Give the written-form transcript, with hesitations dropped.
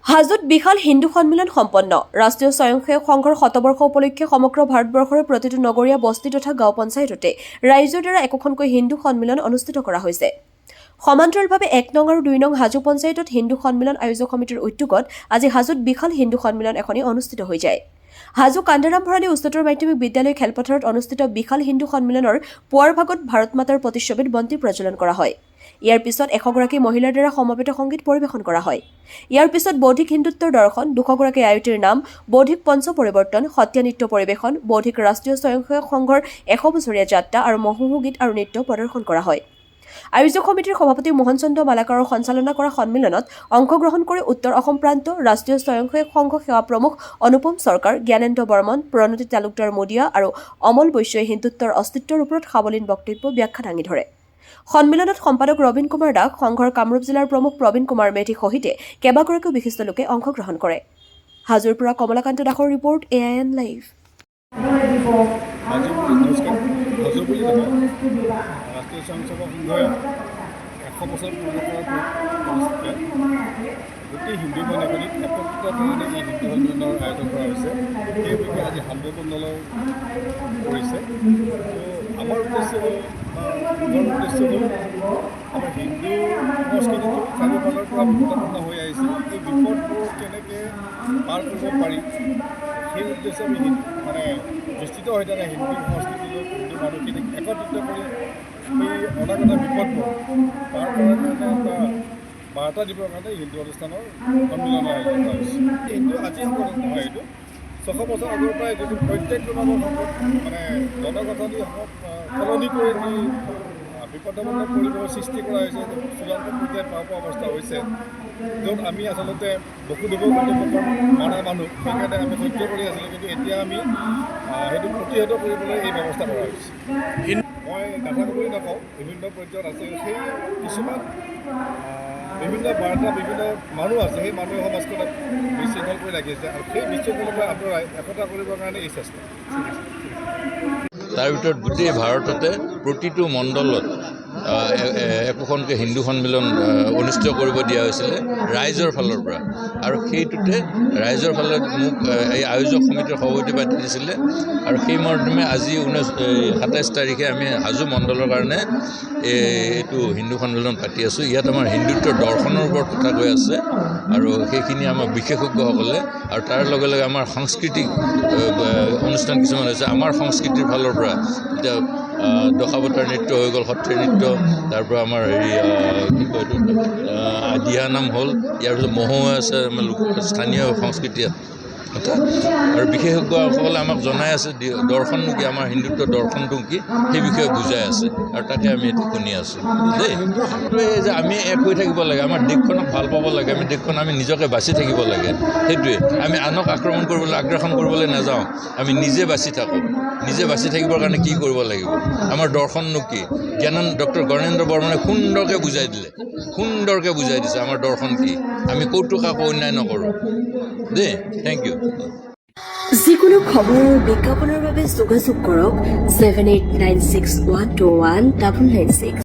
হাজোত বিশাল হিন্দু সন্মিলন সম্পন্ন ৰাষ্ট্ৰীয় স্বয়ংসেৱক সংঘৰ শতবৰ্ষ উপলক্ষে সমগ্ৰ ভাৰতবৰ্ষৰ প্ৰতিটো নগৰীয়া বস্তি তথা গাঁও পঞ্চায়ততে ৰাইজৰ দ্বাৰা একোখনকৈ হিন্দু সন্মিলন অনুষ্ঠিত কৰা হৈছে। সমান্তৰালভাৱে ১ নং আৰু ২ নং হাজো পঞ্চায়তত হিন্দু সন্মিলন আয়োজক সমিতিৰ উদ্যোগত আজি হাজোত বিশাল হিন্দু সন্মিলন এখনি অনুষ্ঠিত হৈ যায়। হাজো কান্দাৰাম ভৰালী উচ্চতৰ মাধ্যমিক বিদ্যালয় খেলপথাৰত অনুষ্ঠিত বিশাল হিন্দু সন্মিলনৰ পুৱাৰ ভাগত ভাৰত মাতাৰ প্ৰতিচ্ছবিত বন্তি প্ৰজ্বলন কৰা হয়। ইয়াৰ পিছত ১০০গৰাকী মহিলাৰ দ্বাৰা সমবেত সংগীত পৰিৱেশন কৰা হয়। ইয়াৰ পিছত বৌদ্ধিক হিন্দুত্বৰ দৰ্শন, ২০০গৰাকী আয়তীৰ নাম, বৌদ্ধিক পঞ্চ পৰিৱৰ্তন, সত্ৰীয়া নৃত্য পৰিৱেশন, বৌদ্ধিক ৰাষ্ট্ৰীয় স্বয়ংসেৱক সংঘৰ ১০০ বছৰীয়া যাত্ৰা আৰু মহোহো গীত আৰু নৃত্য প্ৰদৰ্শন কৰা হয়। আয়োজক সমিতিৰ সভাপতি মোহন চন্দ্ৰ মালাকাৰৰ সঞ্চালনা কৰা সন্মিলনত অংশগ্ৰহণ কৰি উত্তৰ অসম প্ৰান্ত ৰাষ্ট্ৰীয় স্বয়ংসেৱক সংঘ সেৱা প্ৰমুখ অনুপম চৰকাৰ, জ্ঞানেন্দ্ৰ বৰ্মন, প্ৰণতি তালুকদাৰ মোদিয়া আৰু অমল বৈশ্যই হিন্দুত্বৰ অস্তিত্বৰ ওপৰত সাৱলীন বক্তব্য ব্যাখ্যা দাঙি ধৰে। সন্মিলনত সম্পাদক ৰবীন কুমাৰ দাস, সংঘৰ কামৰূপ জিলাৰ প্ৰমুখ প্ৰবীণ কুমাৰ মেধি সহিতে কেইবাগৰাকীও বিশিষ্ট লোকে অংশগ্ৰহণ কৰে। হাজোৰ পৰা কমলাকান্ত দাসৰ ৰিপৰ্ট, AIN লাইভ। ৰাষ্ট্ৰীয় স্বয়ংসেৱক সংঘই ১০০ বছৰ পূৰ্ণ গোটেই হিন্দু মহিলাখিনিক একত্ৰিত কাৰণে এই হিন্দু সন্মিলনৰ আয়োজন কৰা হৈছে। সেই বিষয়ে আজি হামদৈ মণ্ডলৰ কৰিছে। আমাৰ উদ্দেশ্য হ'ল আমাৰ হিন্দু সংস্কৃতিটো চাৰিওফালৰ পৰা বিপদাপন্ন হৈ আহিছে। এই বিপদবোৰ কেনেকৈ পাৰ কৰিব পাৰি সেই উদ্দেশ্যে আমি বিস্তৃত হৈ থাকে হিন্দু সংস্কৃতিলৈ হিন্দু মানুহখিনিক একত্ৰিত কৰি এই অনাগত বিপদবোৰ পাৰ কৰাৰ কাৰণে বা বাৰ্তা দিবৰ কাৰণে হিন্দু অনুষ্ঠানৰ সন্মিলনৰ আয়োজন কৰা হৈছে। হিন্দু আজি সন্মিলন নহয়, এইটো ৬০০ বছৰ আগৰ পৰাই যিটো প্ৰত্যেকটো মানুহৰ জনগঠনি সলনি কৰি যি বিপদাপন্ন পৰিৱেশৰ সৃষ্টি কৰা হৈছে, চূড়ান্ত পৰ্যায়ত পাব পৰা অৱস্থা হৈছে, য'ত আমি আচলতে বসুদেৱ কৰ্তৃপক্ষৰ মানা মানুহ, সেইকাৰণে আমি সহ্য কৰি আছিলোঁ। কিন্তু এতিয়া আমি সেইটো প্ৰতিহত কৰিবলৈ এই ব্যৱস্থা কৰা হৈছে। মই নাথাকোঁ বুলি নকওঁ, বিভিন্ন পৰ্যায়ত আছে। সেই কিছুমান বিভিন্ন বাৰ্তা, বিভিন্ন মানুহ আছে, সেই মানুহে সমাজখনক বিশৃংখল কৰি ৰাখিছে আৰু সেই বিশৃংখলতা আঁতৰাই একতা কৰিবৰ কাৰণে এই চেষ্টা। তাৰ ভিতৰত গোটেই ভাৰততে প্ৰতিটো মণ্ডলত একোখনকৈ হিন্দু সন্মিলন অনুষ্ঠিত কৰিব দিয়া হৈছিলে ৰাইজৰ ফালৰ পৰা, আৰু সেইটোতে ৰাইজৰ ফালত মোক এই আয়োজক সমিতিৰ সভাপতি পাতি দিছিলে আৰু সেই মৰ্মে আজি ২৭ তাৰিখে আমি হাজো মণ্ডলৰ কাৰণে এইটো হিন্দু সন্মিলন পাতি আছোঁ। ইয়াত আমাৰ হিন্দুত্বৰ দৰ্শনৰ ওপৰত কথা কৈ আছে আৰু সেইখিনি আমাৰ বিশেষজ্ঞসকলে, আৰু তাৰ লগে লগে আমাৰ সাংস্কৃতিক অনুষ্ঠান কিছুমান হৈছে। আমাৰ সংস্কৃতিৰ ফালৰ পৰা এতিয়া দশাৱতাৰ নৃত্য হৈ গ'ল, সত্ৰীয়া নৃত্য, তাৰ পৰা আমাৰ কি কয় এইটো দিহানাম হ'ল, ইয়াৰ পিছত মহোহো আছে, আমাৰ স্থানীয় সংস্কৃতি এটা, আৰু বিশেষজ্ঞসকলে আমাক জনাই আছে দৰ্শননো কি, আমাৰ হিন্দুত্বৰ দৰ্শনটো কি, সেই বিষয়ে বুজাই আছে আৰু তাকে আমি এইটো শুনি আছোঁ দেই। সেইটোৱে যে আমি এক হৈ থাকিব লাগে, আমাৰ দেশখনক ভাল পাব লাগে, আমি দেশখন আমি নিজকে বাচি থাকিব লাগে। সেইটোৱে আমি আনক আগ্ৰাসন কৰিবলৈ নাযাওঁ, আমি নিজে বাচি থাকোঁ। নিজে বাচি থাকিবৰ কাৰণে কি কৰিব লাগিব, আমাৰ দৰ্শননো কি, ডক্টৰ জ্ঞানেন্দ্ৰ বৰ্মনে সুন্দৰকৈ বুজাই দিছে আমাৰ দৰ্শন কি। আমি ক'তো কাকো অন্যায় নকৰোঁ দেই। Thank you. যিকোনো খবৰ আৰু বিজ্ঞাপনৰ বাবে যোগাযোগ কৰক 7896121996।